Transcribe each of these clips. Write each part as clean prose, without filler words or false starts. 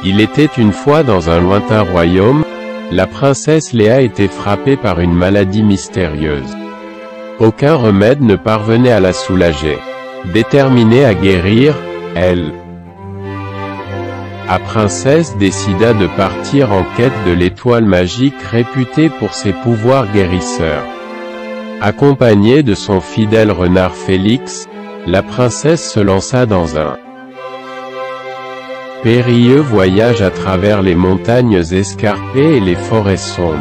Il était une fois dans un lointain royaume, la princesse Léa était frappée par une maladie mystérieuse. Aucun remède ne parvenait à la soulager. Déterminée à guérir, la princesse décida de partir en quête de l'étoile magique réputée pour ses pouvoirs guérisseurs. Accompagnée de son fidèle renard Félix, la princesse se lança dans un périlleux voyage à travers les montagnes escarpées et les forêts sombres.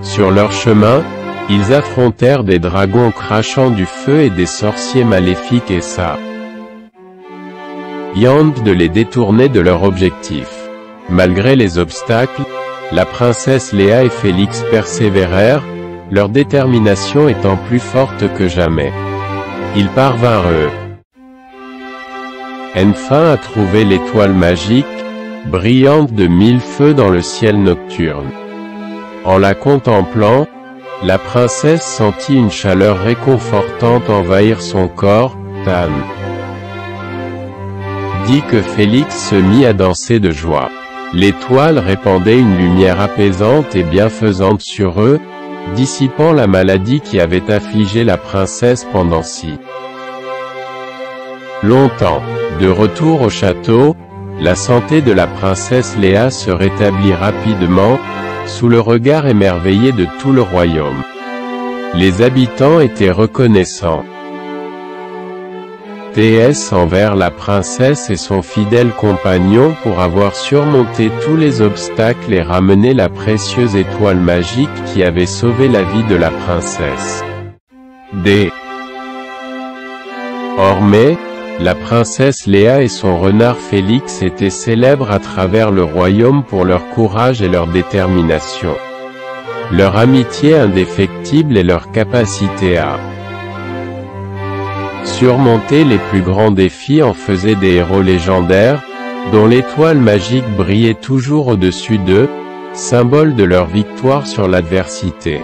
Sur leur chemin, ils affrontèrent des dragons crachant du feu et des sorciers maléfiques et essayant de les détourner de leur objectif. Malgré les obstacles, la princesse Léa et Félix persévérèrent, leur détermination étant plus forte que jamais. Ils parvinrent enfin à trouver l'étoile magique, brillante de 1000 feux dans le ciel nocturne. En la contemplant, la princesse sentit une chaleur réconfortante envahir son corps, dit que Félix se mit à danser de joie. L'étoile répandait une lumière apaisante et bienfaisante sur eux, dissipant la maladie qui avait affligé la princesse pendant si longtemps. De retour au château, la santé de la princesse Léa se rétablit rapidement, sous le regard émerveillé de tout le royaume. Les habitants étaient reconnaissants envers la princesse et son fidèle compagnon pour avoir surmonté tous les obstacles et ramené la précieuse étoile magique qui avait sauvé la vie de la princesse. Désormais, la princesse Léa et son renard Félix étaient célèbres à travers le royaume pour leur courage et leur détermination. Leur amitié indéfectible et leur capacité à surmonter les plus grands défis en faisaient des héros légendaires, dont l'étoile magique brillait toujours au-dessus d'eux, symbole de leur victoire sur l'adversité.